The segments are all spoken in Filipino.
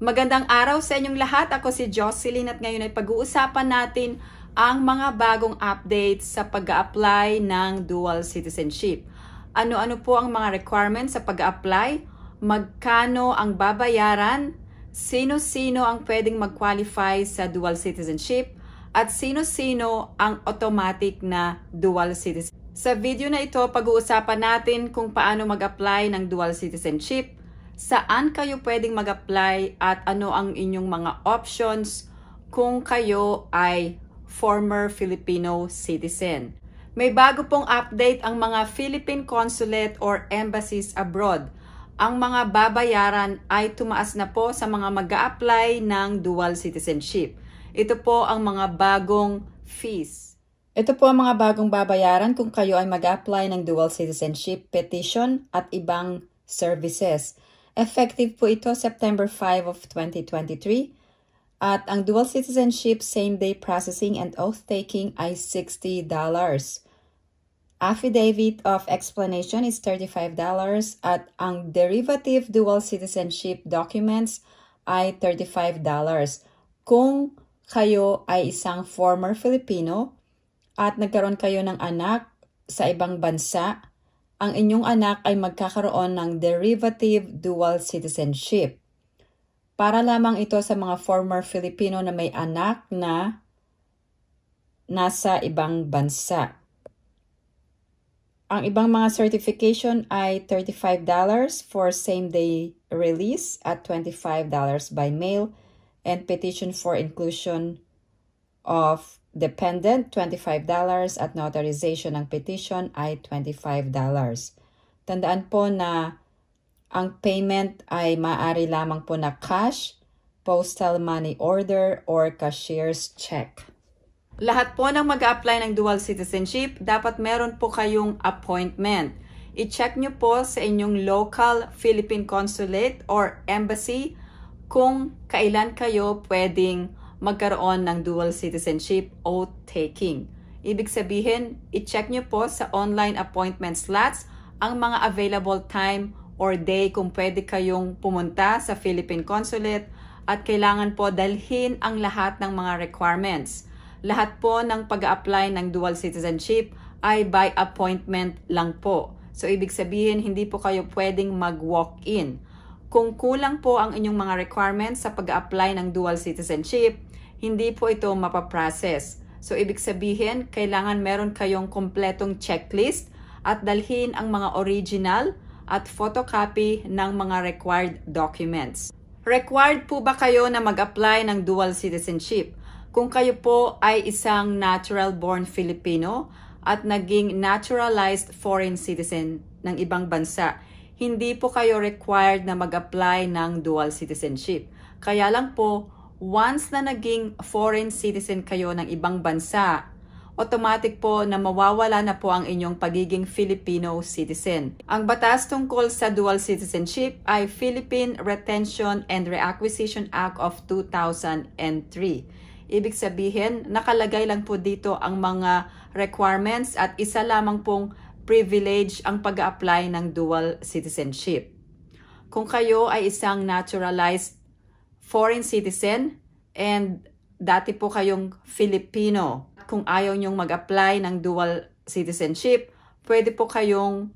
Magandang araw sa inyong lahat. Ako si Jocelyn at ngayon ay pag-uusapan natin ang mga bagong updates sa pag-a-apply ng dual citizenship. Ano-ano po ang mga requirements sa pag-a-apply? Magkano ang babayaran? Sino-sino ang pwedeng mag-qualify sa dual citizenship? At sino-sino ang automatic na dual citizenship? Sa video na ito, pag-uusapan natin kung paano mag-apply ng dual citizenship, saan kayo pwedeng mag-apply at ano ang inyong mga options kung kayo ay former Filipino citizen. May bago pong update ang mga Philippine consulate or embassies abroad. Ang mga babayaran ay tumaas na po sa mga mag-a-apply ng dual citizenship. Ito po ang mga bagong fees. Ito po ang mga bagong babayaran kung kayo ay mag-a-apply ng dual citizenship petition at ibang services. Effective po ito September 5 of 2023 at ang dual citizenship same-day processing and oath-taking ay $60. Affidavit of explanation is $35 at ang derivative dual citizenship documents ay $35. Kung kayo ay isang former Filipino at nagkaroon kayo ng anak sa ibang bansa, ang inyong anak ay magkakaroon ng derivative dual citizenship. Para lamang ito sa mga former Filipino na may anak na nasa ibang bansa. Ang ibang mga certification ay $35 for same-day release at $25 by mail and petition for inclusion of dependent, $25 at notarization ng petition ay $25. Tandaan po na ang payment ay maaari lamang po na cash, postal money order, or cashier's check. Lahat po ng mag-a-apply ng dual citizenship, dapat meron po kayong appointment. I-check nyo po sa inyong local Philippine consulate or embassy kung kailan kayo pwedeng magkaroon ng dual citizenship oath-taking. Ibig sabihin, i-check nyo po sa online appointment slots ang mga available time or day kung pwede kayong pumunta sa Philippine Consulate at kailangan po dalhin ang lahat ng mga requirements. Lahat po ng pag-a-apply ng dual citizenship ay by appointment lang po. So, ibig sabihin, hindi po kayo pwedeng mag-walk-in. Kung kulang po ang inyong mga requirements sa pag-a-apply ng dual citizenship, hindi po ito mapaprocess. So, ibig sabihin, kailangan meron kayong kompletong checklist at dalhin ang mga original at photocopy ng mga required documents. Required po ba kayo na mag-apply ng dual citizenship? Kung kayo po ay isang natural-born Filipino at naging naturalized foreign citizen ng ibang bansa, hindi po kayo required na mag-apply ng dual citizenship. Kaya lang po, once na naging foreign citizen kayo ng ibang bansa, automatic po na mawawala na po ang inyong pagiging Filipino citizen. Ang batas tungkol sa dual citizenship ay Philippine Retention and Reacquisition Act of 2003. Ibig sabihin, nakalagay lang po dito ang mga requirements at isa lamang pong privilege ang pag-a-apply ng dual citizenship. Kung kayo ay isang naturalized foreign citizen and dati po kayong Filipino, kung ayaw nyong mag-apply ng dual citizenship, pwede po kayong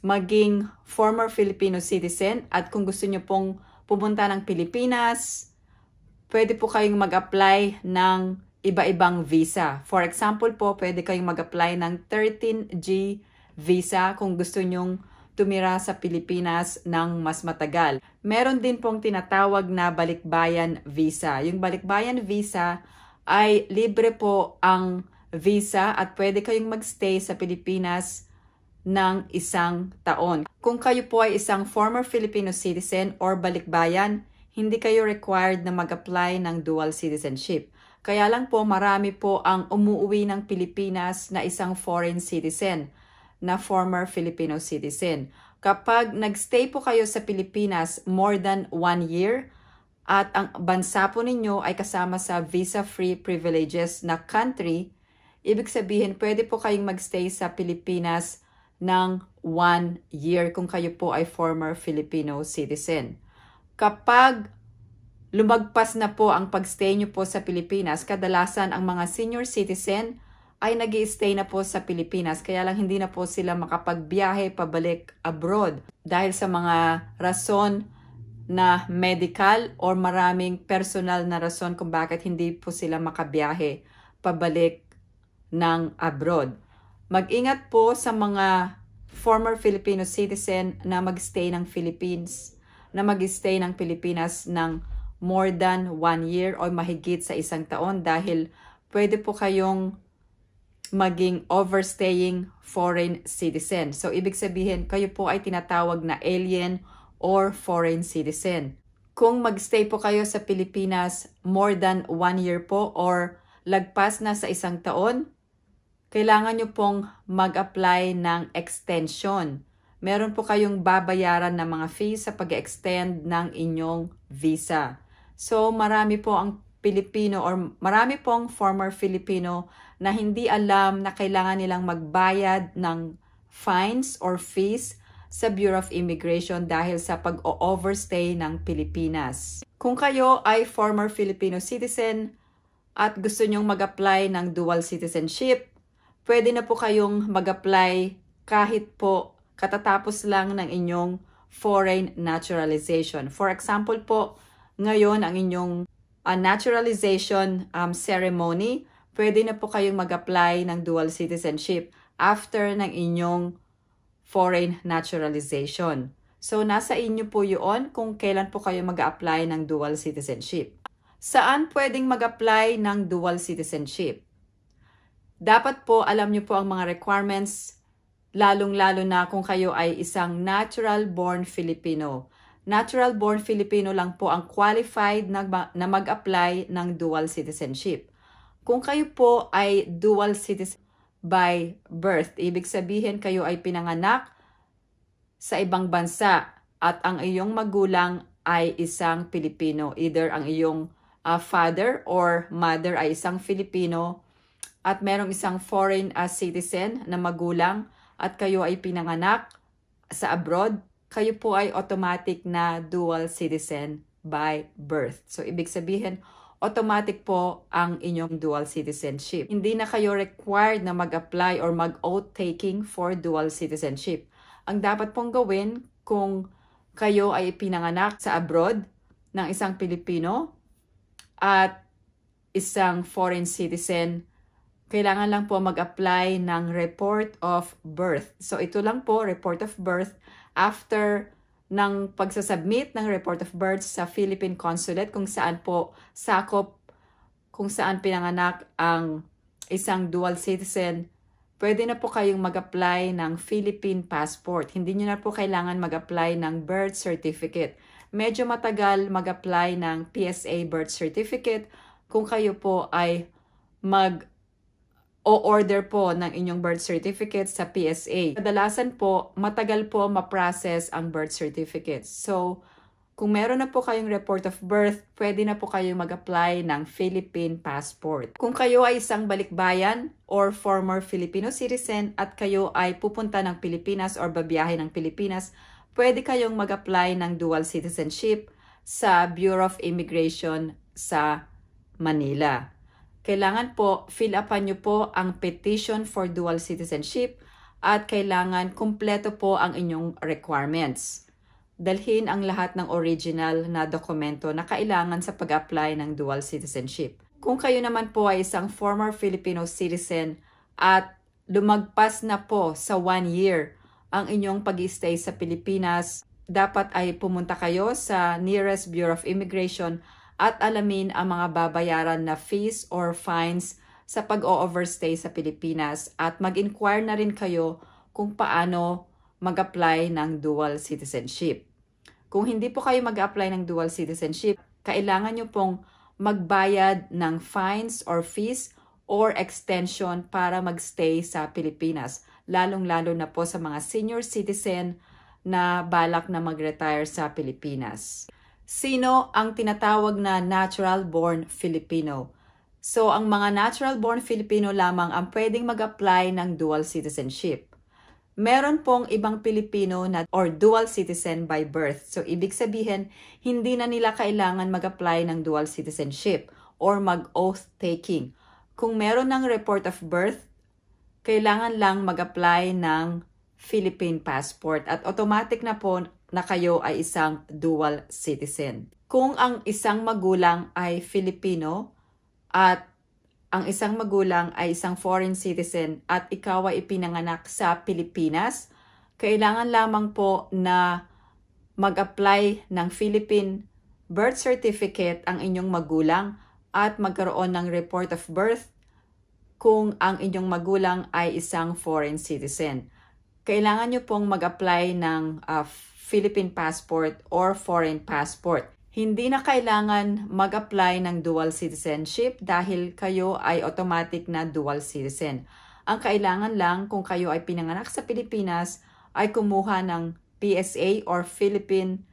maging former Filipino citizen at kung gusto nyo pong pumunta ng Pilipinas, pwede po kayong mag-apply ng iba-ibang visa. For example po, pwede kayong mag-apply ng 13G visa kung gusto nyong tumira sa Pilipinas ng mas matagal. Meron din pong tinatawag na balikbayan visa. Yung balikbayan visa ay libre po ang visa at pwede kayong magstay sa Pilipinas ng 1 taon. Kung kayo po ay isang former Filipino citizen or balikbayan, hindi kayo required na mag-apply ng dual citizenship. Kaya lang po marami po ang umuwi ng Pilipinas na isang foreign citizen na former Filipino citizen. Kapag nagstay po kayo sa Pilipinas more than 1 year at ang bansa po ninyo ay kasama sa visa-free privileges na country, ibig sabihin pwede po kayong magstay sa Pilipinas ng 1 year kung kayo po ay former Filipino citizen. Kapag lumagpas na po ang pagstay nyo po sa Pilipinas, kadalasan ang mga senior citizen ay nag-i-stay na po sa Pilipinas. Kaya lang hindi na po sila makapagbiyahe pabalik abroad dahil sa mga rason na medical or maraming personal na rason kung bakit hindi po sila makabiyahe pabalik ng abroad. Mag-ingat po sa mga former Filipino citizen na mag-stay ng Philippines, na mag-stay ng Pilipinas ng more than 1 year o mahigit sa 1 taon dahil pwede po kayong maging overstaying foreign citizen. So, ibig sabihin, kayo po ay tinatawag na alien or foreign citizen. Kung magstay po kayo sa Pilipinas more than 1 year po or lagpas na sa 1 taon, kailangan nyo pong mag-apply ng extension. Meron po kayong babayaran ng mga fees sa pag-extend ng inyong visa. So, marami po ang Pilipino or marami pong former Filipino na hindi alam na kailangan nilang magbayad ng fines or fees sa Bureau of Immigration dahil sa pag-overstay ng Pilipinas. Kung kayo ay former Filipino citizen at gusto nyong mag-apply ng dual citizenship, pwede na po kayong mag-apply kahit po katatapos lang ng inyong foreign naturalization. For example po, ngayon ang inyong naturalization ceremony, pwede na po kayong mag-apply ng dual citizenship after ng inyong foreign naturalization. So, nasa inyo po yun kung kailan po kayo mag-apply ng dual citizenship. Saan pwedeng mag-apply ng dual citizenship? Dapat po alam nyo po ang mga requirements, lalong-lalo na kung kayo ay isang natural-born Filipino. Natural-born Filipino lang po ang qualified na mag-apply ng dual citizenship. Kung kayo po ay dual citizen by birth, ibig sabihin kayo ay pinanganak sa ibang bansa at ang iyong magulang ay isang Pilipino. Either ang iyong father or mother ay isang Filipino at merong isang foreign citizen na magulang at kayo ay pinanganak sa abroad, kayo po ay automatic na dual citizen by birth. So, ibig sabihin, automatic po ang inyong dual citizenship. Hindi na kayo required na mag-apply or mag-oath taking for dual citizenship. Ang dapat pong gawin kung kayo ay pinanganak sa abroad ng isang Pilipino at isang foreign citizen, kailangan lang po mag-apply ng report of birth. So, ito lang po, report of birth. After ng pagsasubmit ng report of birth sa Philippine Consulate kung saan po sakop, kung saan pinanganak ang isang dual citizen, pwede na po kayong mag-apply ng Philippine passport. Hindi nyo na po kailangan mag-apply ng birth certificate. Medyo matagal mag-apply ng PSA birth certificate kung kayo po ay o-order po ng inyong birth certificate sa PSA. Kadalasan po, matagal po ma-process ang birth certificate. So, kung meron na po kayong report of birth, pwede na po kayong mag-apply ng Philippine passport. Kung kayo ay isang balikbayan or former Filipino citizen at kayo ay pupunta ng Pilipinas or babiyahe ng Pilipinas, pwede kayong mag-apply ng dual citizenship sa Bureau of Immigration sa Manila. Kailangan po, fill upan nyo po ang petition for dual citizenship at kailangan kumpleto po ang inyong requirements. Dalhin ang lahat ng original na dokumento na kailangan sa pag-apply ng dual citizenship. Kung kayo naman po ay isang former Filipino citizen at lumagpas na po sa 1 year ang inyong pag-stay sa Pilipinas, dapat ay pumunta kayo sa nearest Bureau of Immigration at alamin ang mga babayaran na fees or fines sa pag-o-overstay sa Pilipinas at mag-inquire na rin kayo kung paano mag-apply ng dual citizenship. Kung hindi po kayo mag-apply ng dual citizenship, kailangan nyo pong magbayad ng fines or fees or extension para magstay sa Pilipinas, lalong-lalo na po sa mga senior citizen na balak na mag-retire sa Pilipinas. Sino ang tinatawag na natural-born Filipino? So, ang mga natural-born Filipino lamang ang pwedeng mag-apply ng dual citizenship. Meron pong ibang Pilipino na or dual citizen by birth. So, ibig sabihin, hindi na nila kailangan mag-apply ng dual citizenship or mag-oath taking. Kung meron ng report of birth, kailangan lang mag-apply ng Philippine passport at automatic na po na kayo ay isang dual citizen. Kung ang isang magulang ay Filipino at ang isang magulang ay isang foreign citizen at ikaw ay ipinanganak sa Pilipinas, kailangan lamang po na mag-apply ng Philippine birth certificate ang inyong magulang at magkaroon ng report of birth kung ang inyong magulang ay isang foreign citizen. Kailangan nyo pong mag-apply ng Philippine passport or foreign passport. Hindi na kailangan mag-apply ng dual citizenship dahil kayo ay automatic na dual citizen. Ang kailangan lang kung kayo ay pinanganak sa Pilipinas ay kumuha ng PSA or Philippine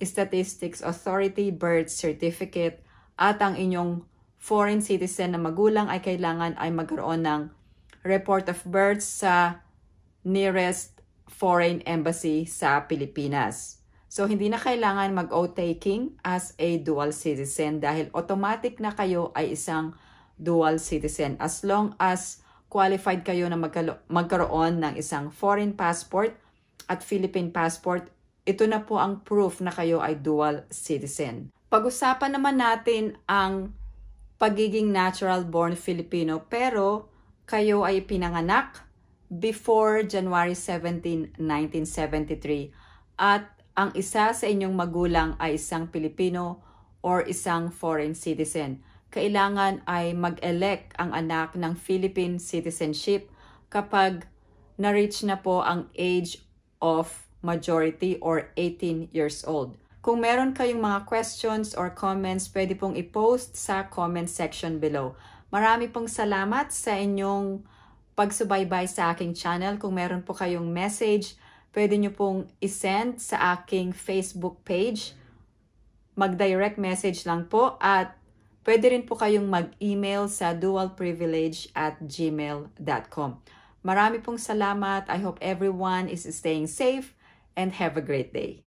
Statistics Authority birth certificate at ang inyong foreign citizen na magulang ay kailangan ay magkaroon ng report of birth sa nearest foreign embassy sa Pilipinas. So, hindi na kailangan mag-oath taking as a dual citizen dahil automatic na kayo ay isang dual citizen as long as qualified kayo na magkaroon ng isang foreign passport at Philippine passport. Ito na po ang proof na kayo ay dual citizen. Pag-usapan naman natin ang pagiging natural-born Filipino pero kayo ay pinanganak before January 17, 1973 at ang isa sa inyong magulang ay isang Pilipino or isang foreign citizen. Kailangan ay mag-elect ang anak ng Philippine citizenship kapag na-reach na po ang age of majority or 18 years old. Kung meron kayong mga questions or comments, pwede pong i-post sa comment section below. Marami pong salamat sa inyong pagsubaybay sa aking channel. Kung meron po kayong message, pwede nyo pong isend sa aking Facebook page. Mag-direct message lang po at pwede rin po kayong mag-email sa dualprivilege@gmail.com. Marami pong salamat. I hope everyone is staying safe and have a great day.